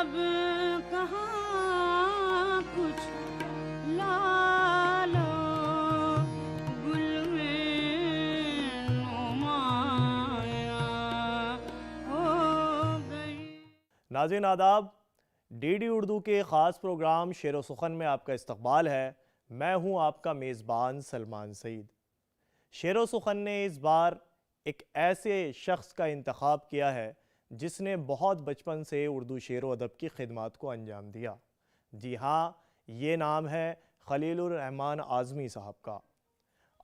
अब कहाँ कुछ लालो गुल में नुमाया हो गई। नाज़रीन आदाब, डीडी उर्दू के ख़ास प्रोग्राम शेर व सुखन में आपका इस्तकबाल है। मैं हूं आपका मेज़बान सलमान सईद। शेर व सुखन ने इस बार एक ऐसे शख्स का इंतखाब किया है जिसने बहुत बचपन से उर्दू शेर व अदब की खिदमत को अंजाम दिया। जी हाँ, ये नाम है खलीलुर रहमान आज़मी साहब का।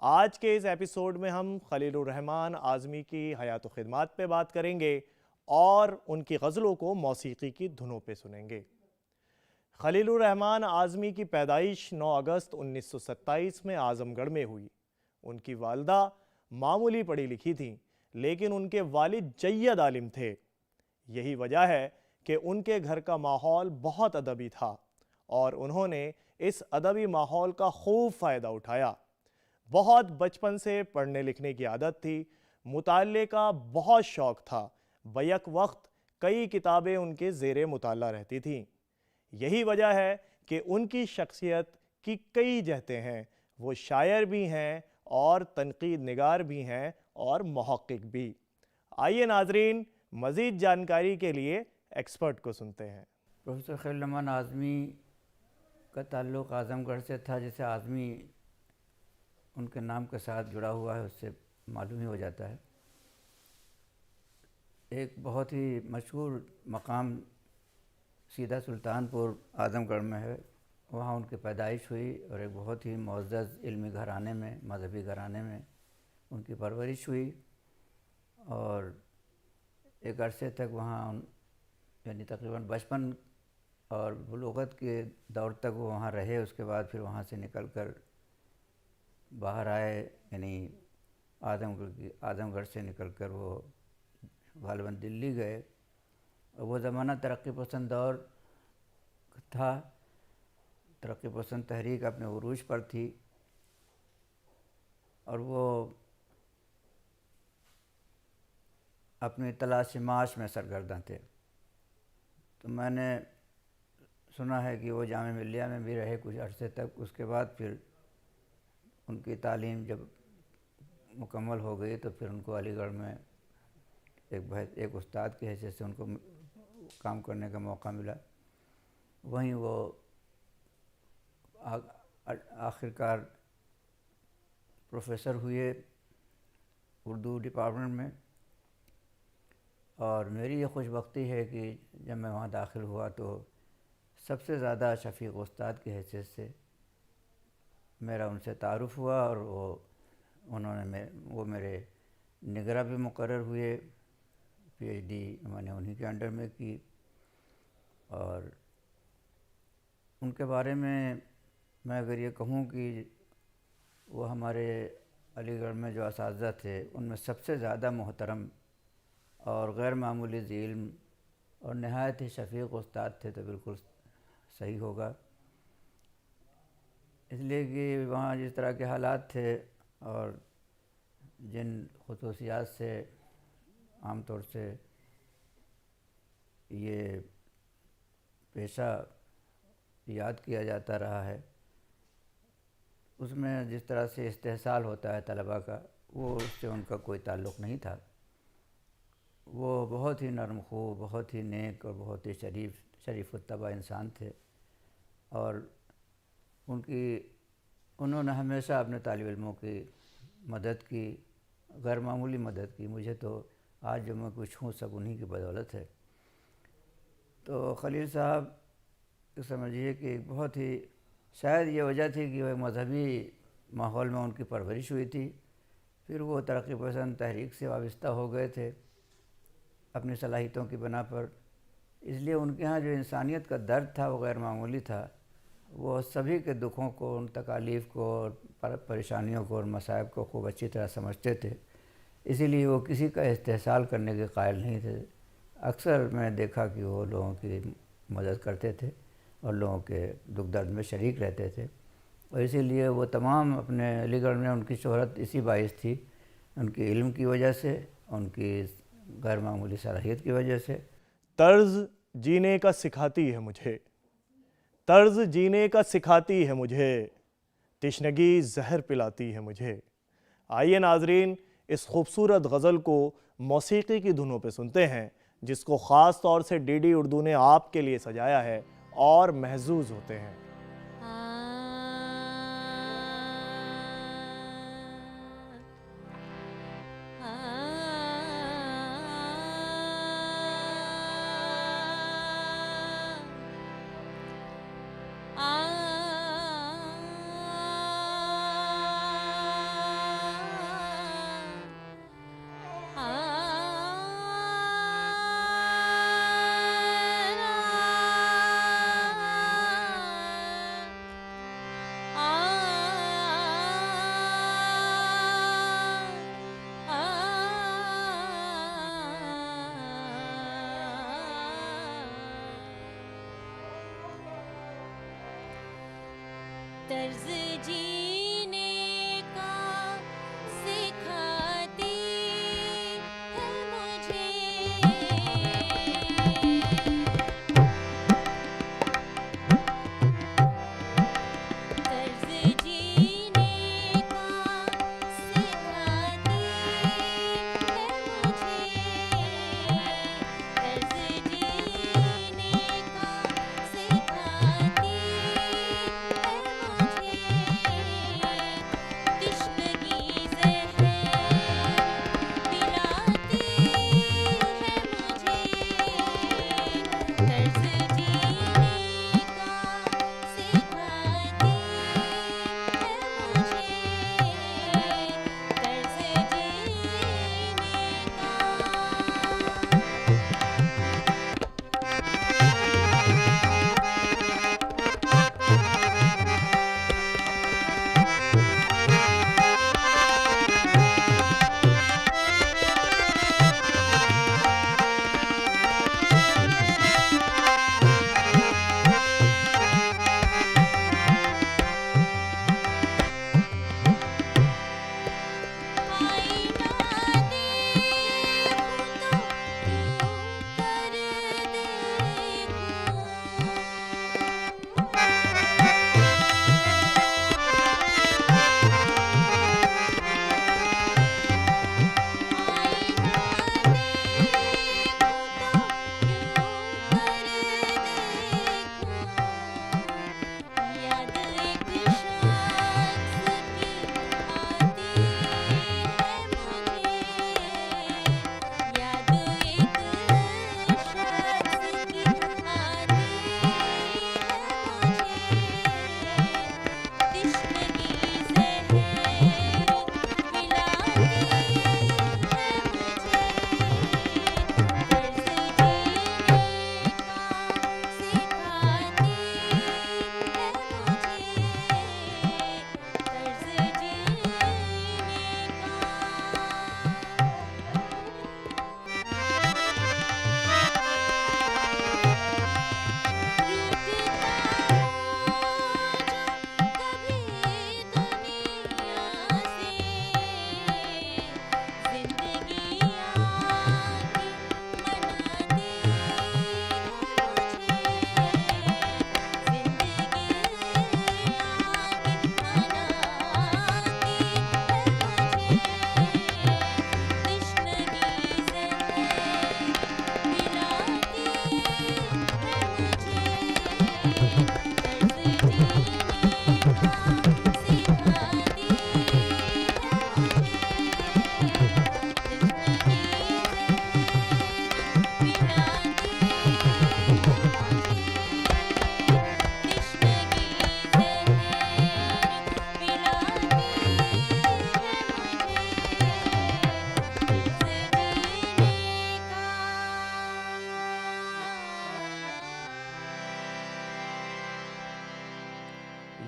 आज के इस एपिसोड में हम खलीलुर रहमान आज़मी की हयात व खिदमत पे बात करेंगे और उनकी गज़लों को मौसीकी की धुनों पे सुनेंगे। खलीलुर रहमान आज़मी की पैदाइश 9 अगस्त 1927 में आज़मगढ़ में हुई। उनकी वालदा मामूली पढ़ी लिखी थीं, लेकिन उनके वालिद जय्यद आलिम थे। यही वजह है कि उनके घर का माहौल बहुत अदबी था और उन्होंने इस अदबी माहौल का खूब फ़ायदा उठाया। बहुत बचपन से पढ़ने लिखने की आदत थी, मुताल्ले का बहुत शौक़ था। बैक वक्त कई किताबें उनके ज़ेरे मुताला रहती थीं। यही वजह है कि उनकी शख्सियत की कई जहतें हैं। वो शायर भी हैं और तनकीद निगार भी हैं और मुहक्किक भी। आइए नाजरीन, मज़ीद जानकारी के लिए एक्सपर्ट को सुनते हैं। प्रोफेसर खलील रहमान आज़मी का ताल्लुक़ आज़मगढ़ से था, जिसे आज़मी उनके नाम के साथ जुड़ा हुआ है, उससे मालूम ही हो जाता है। एक बहुत ही मशहूर मकाम सीधा सुल्तानपुर आज़मगढ़ में है, वहाँ उनकी पैदाइश हुई और एक बहुत ही मुअज़्ज़ज़ इल्मी घराने में, मज़हबी घराने में उनकी परवरिश हुई और एक अरसे तक वहाँ यानी तकरीबन बचपन और बुलूगत के दौर तक वो वहाँ रहे। उसके बाद फिर वहाँ से निकल कर बाहर आए, यानी आज़मगढ़ से निकल कर वो गालिबन दिल्ली गए। और वो ज़माना तरक्की पसंद दौर था, तरक्की पसंद तहरीक अपने उरूज पर थी और वो अपनी तलाश माश में सरगर्दा थे। तो मैंने सुना है कि वो जामे मिल्लिया में भी रहे कुछ अरसे तक। उसके बाद फिर उनकी तालीम जब मुकम्मल हो गई तो फिर उनको अलीगढ़ में एक उस्ताद की हैसियत से उनको काम करने का मौका मिला। वहीं वो आखिरकार प्रोफेसर हुए उर्दू डिपार्टमेंट में। और मेरी ये खुशबख्ती है कि जब मैं वहाँ दाखिल हुआ तो सबसे ज़्यादा शफ़ीक़ उस्ताद की हैसियत से मेरा उनसे तारुफ़ हुआ और वो मेरे निगरां भी मुकर्रर हुए। पीएचडी मैंने उन्हीं के अंडर में की और उनके बारे में मैं अगर ये कहूँ कि वो हमारे अलीगढ़ में जो असातिज़ा थे उनमें सबसे ज़्यादा मोहतरम और गैर मामूली ज़ी इल्म और नहायत ही शफ़ीक़ उस्ताद थे तो बिल्कुल सही होगा, इसलिए कि वहाँ जिस तरह के हालात थे और जिन ख़ुसूसियात से आम तौर से ये पेशा याद किया जाता रहा है, उसमें जिस तरह से इस्तेहसाल होता है तलबा का, वो उससे उनका कोई ताल्लुक़ नहीं था। वो बहुत ही नरम ख़ू, बहुत ही नेक और बहुत ही शरीफ़ुत्तबा इंसान थे और उन्होंने हमेशा अपने तालिब इल्मों की मदद की, गैर मामूली मदद की। मुझे तो आज जो मैं कुछ हूँ सब उन्हीं की बदौलत है। तो खलील साहब समझिए कि बहुत ही शायद ये वजह थी कि वह मजहबी माहौल में उनकी परवरिश हुई थी। फिर वो तरक्की पसंद तहरीक से वाबस्ता हो गए थे अपनी सलाहियतों की बना पर, इसलिए उनके यहाँ जो इंसानियत का दर्द था वो गैर मामूली था। वो सभी के दुखों को, उन तकालीफ़ को और परेशानियों को और मसाइब को खूब अच्छी तरह समझते थे, इसीलिए वो किसी का इस्तेहसाल करने के कायल नहीं थे। अक्सर मैंने देखा कि वो लोगों की मदद करते थे और लोगों के दुख दर्द में शरीक रहते थे और इसीलिए वो तमाम अपने अलीगढ़ में उनकी शोहरत इसी बाइस थी, उनके इल्म की वजह से, उनकी गैर मामूली सलाहियत की वजह से। तर्ज़, जीने का सिखाती है मुझे, तर्ज जीने का सिखाती है मुझे, तिश्नगी जहर पिलाती है मुझे। आइए नाजरीन, इस खूबसूरत गज़ल को मौसीकी की धुनों पे सुनते हैं, जिसको ख़ास तौर से डीडी उर्दू ने आपके लिए सजाया है, और महजूज होते हैं। तर्ज जीने का सिखाती है मुझे, तर्ज जीने का सिखाती है मुझे, तर्ज जीने का सिखाती तिश्नगी ज़हर पिलाती है मुझे, तर्ज जीने का सिखाती है मुझे, तर्ज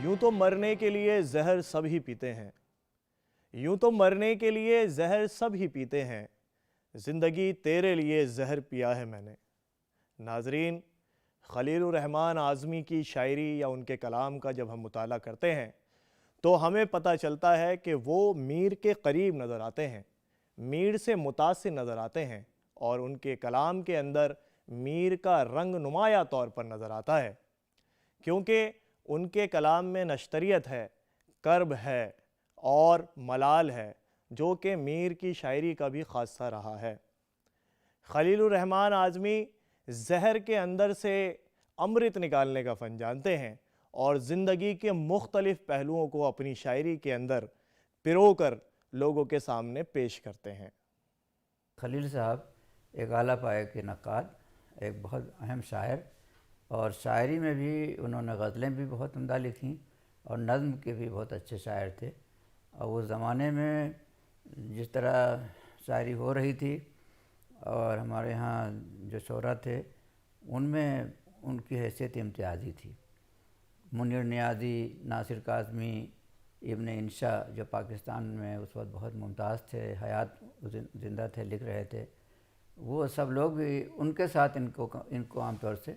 यूं तो मरने के लिए जहर सब ही पीते हैं, यूं तो मरने के लिए जहर सब ही पीते हैं, ज़िंदगी तेरे लिए जहर पिया है मैंने। नाजरीन, खलीलुर रहमान आज़मी की शायरी या उनके कलाम का जब हम मुताला करते हैं तो हमें पता चलता है कि वो मीर के करीब नज़र आते हैं, मीर से मुतासिर नज़र आते हैं, और उनके कलाम के अंदर मीर का रंग नुमाया तौर पर नज़र आता है, क्योंकि उनके कलाम में नश्तरियत है, कर्ब है और मलाल है, जो कि मीर की शायरी का भी खासा रहा है। खलीलुर रहमान आज़मी जहर के अंदर से अमृत निकालने का फ़न जानते हैं और ज़िंदगी के मुख्तलिफ़ पहलुओं को अपनी शायरी के अंदर पिरोकर लोगों के सामने पेश करते हैं। खलील साहब एक आला पाए के नक्काद, एक बहुत अहम शायर, और शायरी में भी उन्होंने गज़लें भी बहुत उम्दा लिखी और नज़्म के भी बहुत अच्छे शायर थे। और उस ज़माने में जिस तरह शायरी हो रही थी और हमारे यहाँ जो शोरा थे उनमें उनकी हैसियत इम्तियाज़ी थी। मुनीर नियाज़ी, नासिर काज़मी, इब्न इंशा जो पाकिस्तान में उस वक्त बहुत मुमताज़ थे, हयात ज़िंदा थे, लिख रहे थे, वो सब लोग भी उनके साथ इनको आमतौर से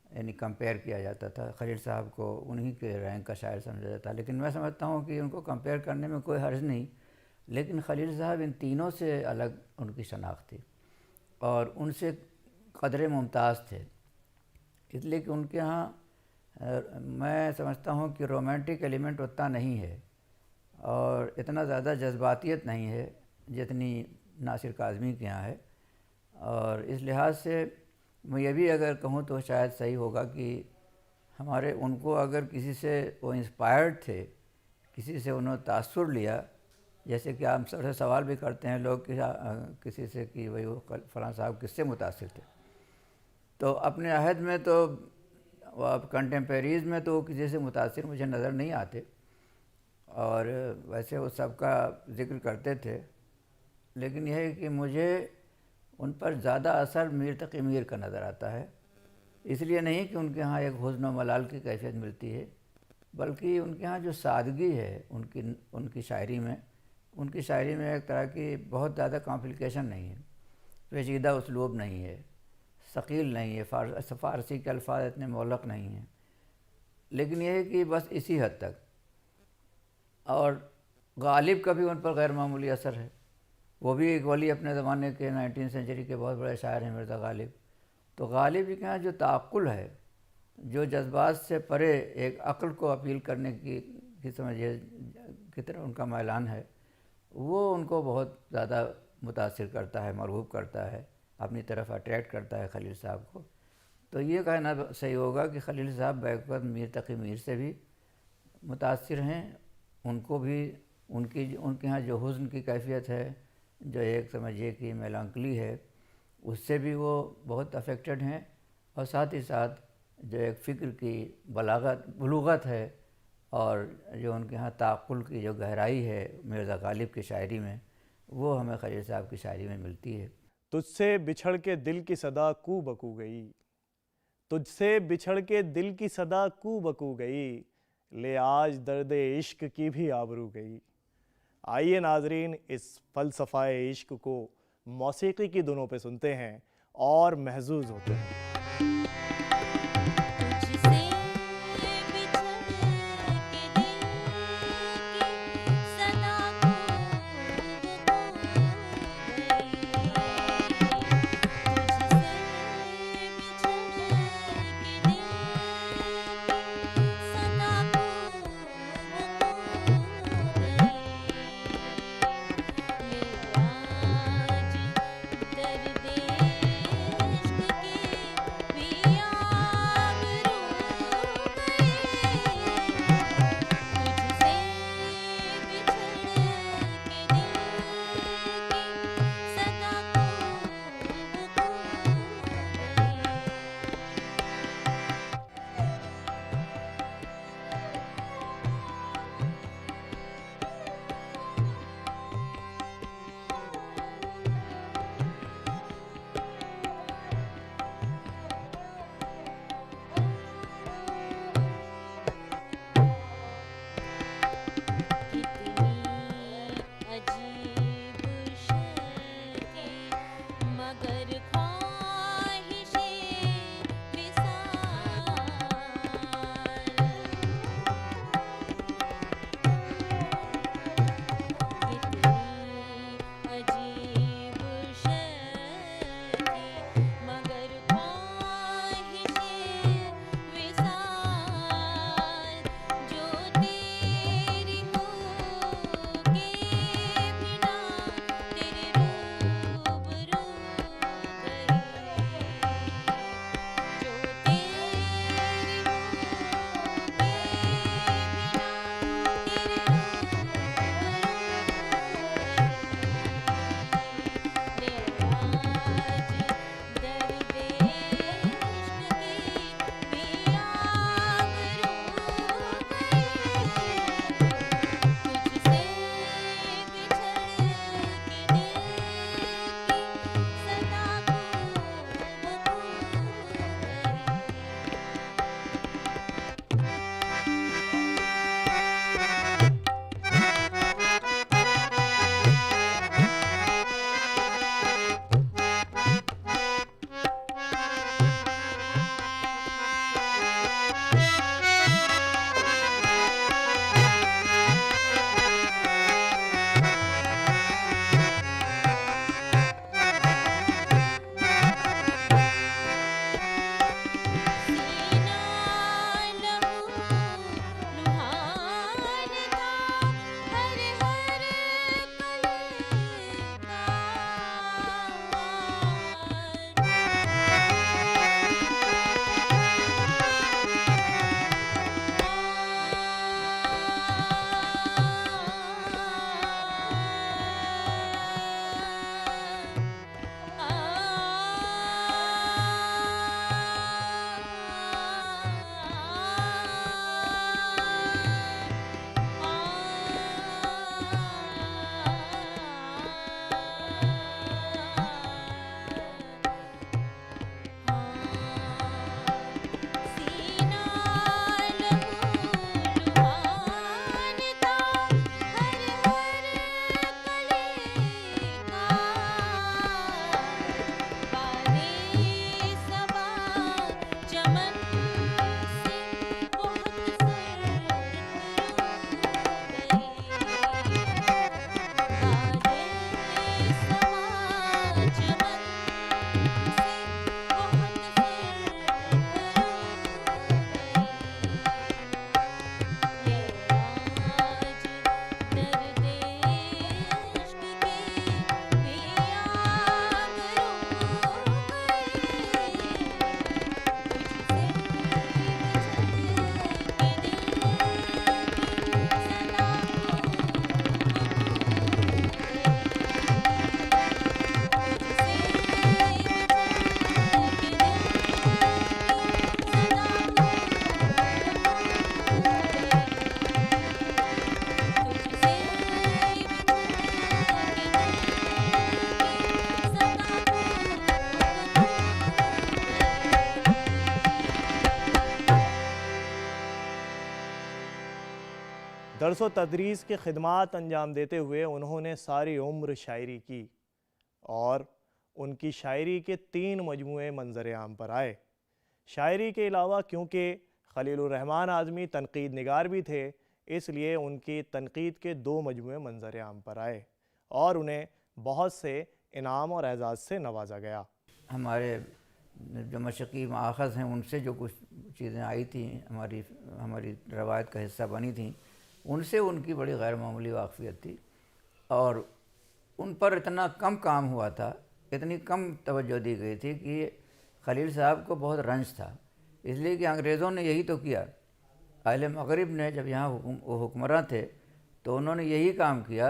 यानी कंपेयर किया जाता था। खलील साहब को उन्हीं के रैंक का शायर समझा जाता। लेकिन मैं समझता हूँ कि उनको कंपेयर करने में कोई हर्ज नहीं, लेकिन खलील साहब इन तीनों से अलग उनकी शनाख्त थी और उनसे क़दरे मुमताज़ थे, इसलिए कि उनके यहाँ मैं समझता हूँ कि रोमांटिक एलिमेंट उतना नहीं है और इतना ज़्यादा जज्बातियत नहीं है जितनी नासिर काज़मी के यहाँ है। और इस लिहाज से मैं ये भी अगर कहूँ तो शायद सही होगा कि हमारे उनको अगर किसी से वो इंस्पायर्ड थे, किसी से उन्होंने तासुर लिया, जैसे कि हम सबसे सवाल भी करते हैं लोग कि किसी से कि भाई वो फ़लाँ साहब किससे मुतासिर थे, तो अपने अहद में तो अब कंटेम्परेरीज़ में तो किसी से मुतासिर मुझे नज़र नहीं आते और वैसे वो सबका ज़िक्र करते थे, लेकिन यह है कि मुझे उन पर ज़्यादा असर मीर तक़ी मीर का नज़र आता है। इसलिए नहीं कि उनके यहाँ एक हुस्न व मलाल की कैफियत मिलती है, बल्कि उनके यहाँ जो सादगी है उनकी शायरी में एक तरह की बहुत ज़्यादा कॉम्प्लिकेशन नहीं है, पेचीदा उसलूब नहीं है, सकील नहीं है, फ़ारसी के अल्फाज इतने मौलक नहीं हैं, लेकिन यह है कि बस इसी हद तक। और गालिब का भी उन पर गैर मामूली असर है। वो भी एक वली अपने ज़माने के 19वीं सेंचुरी के बहुत बड़े शायर हैं, मिर्ज़ा गालिब। तो गालिब के यहाँ जो ताक़ुल है, जो जज्बात से परे एक अक़ल को अपील करने की समझिए की तरह उनका मैलान है, वो उनको बहुत ज़्यादा मुतासिर करता है, मरगूब करता है, अपनी तरफ अट्रैक्ट करता है खलील साहब को। तो ये कहना सही होगा कि खलील साहब बैकवक्त मीर तक़ी मीर से भी मुतासिर हैं। उनको भी उनके यहाँ जो हुस्न की कैफियत है, जो एक समझिए कि मेलांकली है, उससे भी वो बहुत अफेक्टेड हैं। और साथ ही साथ जो एक फ़िक्र की बलूगत है और जो उनके यहाँ ताक़ुल की जो गहराई है मिर्ज़ा गालिब की शायरी में, वो हमें खलील साहब की शायरी में मिलती है। तुझसे बिछड़ के दिल की सदा कू बकू गई, तुझसे बिछड़ के दिल की सदा कू बकू गई, ले आज दर्द इश्क की भी आबरू गई। आइए नाजरीन, इस फ़लसफ़ाए इश्क को मौसीक़ी की धुनों पे सुनते हैं और महजूज़ होते हैं। आज दर्द इश्क की दरस व तदरीस की खिदमात अंजाम देते हुए उन्होंने सारी उम्र शायरी की और उनकी शायरी के 3 मजमूए मंजर आम पर आए। शायरी के अलावा क्योंकि खलीलुर रहमान आज़मी तनकीद निगार भी थे, इसलिए उनकी तनकीद के 2 मजमूए मंजर आम पर आए और उन्हें बहुत से इनाम और एजाज़ से नवाजा गया। हमारे जो मशक़ी माख़ज़ हैं उनसे जो कुछ चीज़ें आई थी, हमारी रवायत का हिस्सा बनी थी, उनसे उनकी बड़ी गैर मामूली वाक़फ़ियत थी और उन पर इतना कम काम हुआ था, इतनी कम तवज्जो दी गई थी कि खलील साहब को बहुत रंज था। इसलिए कि अंग्रेज़ों ने यही तो किया। अहले मग़रिब ने जब यहाँ वो हुक्मरान थे तो उन्होंने यही काम किया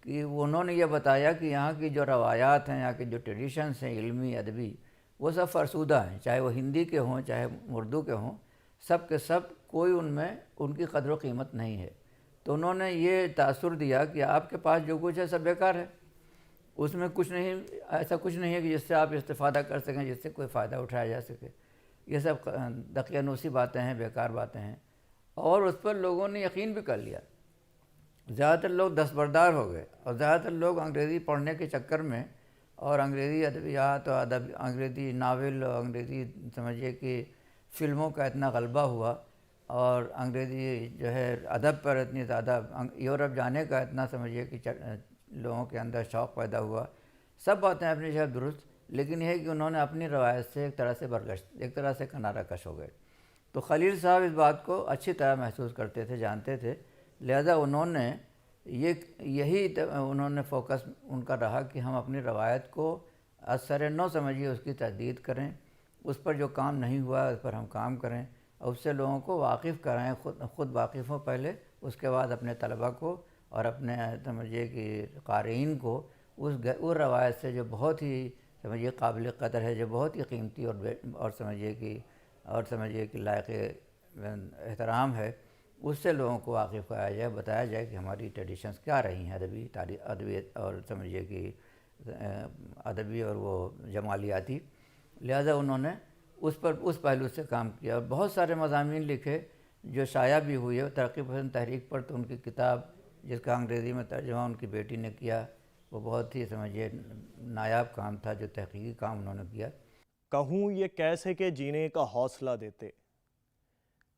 कि उन्होंने ये बताया कि यहाँ की जो रवायात हैं, यहाँ के जो ट्रेडिशंस हैं इल्मी अदबी, वो सब फ़रसूदा हैं, चाहे वो हिंदी के हों चाहे उर्दू के हों, सब के सब कोई उनमें उनकी कदर व कीमत नहीं है। तो उन्होंने ये तासुर दिया कि आपके पास जो कुछ है सब बेकार है, उसमें कुछ नहीं, ऐसा कुछ नहीं है कि जिससे आप इस्तिफ़ादा कर सकें, जिससे कोई फ़ायदा उठाया जा सके। ये सब दकियानूसी बातें हैं, बेकार बातें हैं और उस पर लोगों ने यकीन भी कर लिया। ज़्यादातर लोग दस्तबरदार हो गए और ज़्यादातर लोग अंग्रेज़ी पढ़ने के चक्कर में और अंग्रेज़ी अदबियात और अंग्रेज़ी नावल और अंग्रेज़ी समझिए कि फ़िल्मों का इतना गलबा हुआ और अंग्रेज़ी जो है अदब पर इतनी ज़्यादा यूरोप जाने का इतना समझिए कि लोगों के अंदर शौक़ पैदा हुआ। सब बातें अपनी जगह दुरुस्त, लेकिन यह है कि उन्होंने अपनी रवायत से एक तरह से बरगश्त, एक तरह से किनारा कश हो गए। तो खलील साहब इस बात को अच्छी तरह महसूस करते थे, जानते थे, लिहाजा उन्होंने उन्होंने फ़ोकस उनका रहा कि हम अपनी रवायत को असर नौ समझिए उसकी तजदीद करें, उस पर जो काम नहीं हुआ उस पर हम काम करें और उससे लोगों को वाकिफ़ कराएँ, ख़ुद वाकिफ़ हों पहले, उसके बाद अपने तलबा को और अपने समझिए कि क़ारीन को उस रवायत से जो बहुत ही समझिए काबिल क़दर है, जो बहुत ही कीमती और समझिए कि लायक़ एहतराम है, उससे लोगों को वाकिफ़ कराया जाए, बताया जाए कि हमारी ट्रेडिशंस क्या रही हैं अदबी और समझिए कि अदबी और वो जमालियाती। लिहाजा उन्होंने उस पहलू से काम किया और बहुत सारे मज़ामीन लिखे जो शाया भी हुए। तरक्की पसंद तहरीक पर तो उनकी किताब, जिसका अंग्रेज़ी में तर्जुमा उनकी बेटी ने किया, वो बहुत ही समझिए नायाब काम था, जो तहकीकी काम उन्होंने किया। कहूँ ये कैसे के जीने का हौसला देते,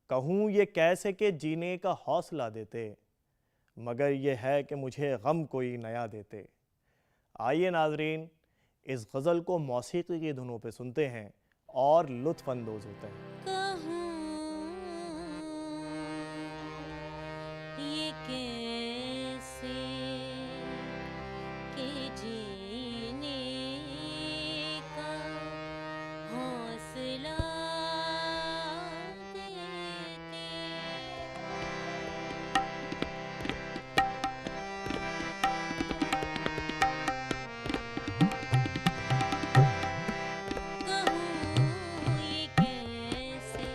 कहूँ ये कैसे के जीने का हौसला देते, मगर ये है कि मुझे गम कोई नया देते। आइए नाजरीन, इस गज़ल को मौसीकी की धुनों पे सुनते हैं और लुत्फ़ अंदोज़ होते हैं। कहूँ ये कैसे के जीने का हौसला देते। कहूँ ये कैसे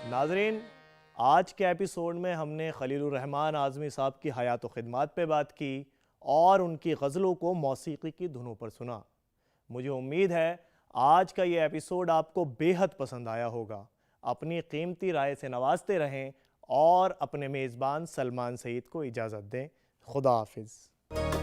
नाजरीन, आज के एपिसोड में हमने खलीलुर रहमान आज़मी साहब की हयात व खिदमात पे बात की और उनकी गज़लों को मौसीकी की धुनों पर सुना। मुझे उम्मीद है आज का ये एपिसोड आपको बेहद पसंद आया होगा। अपनी कीमती राय से नवाजते रहें और अपने मेज़बान सलमान सईद को इजाज़त दें। खुदा हाफिज़।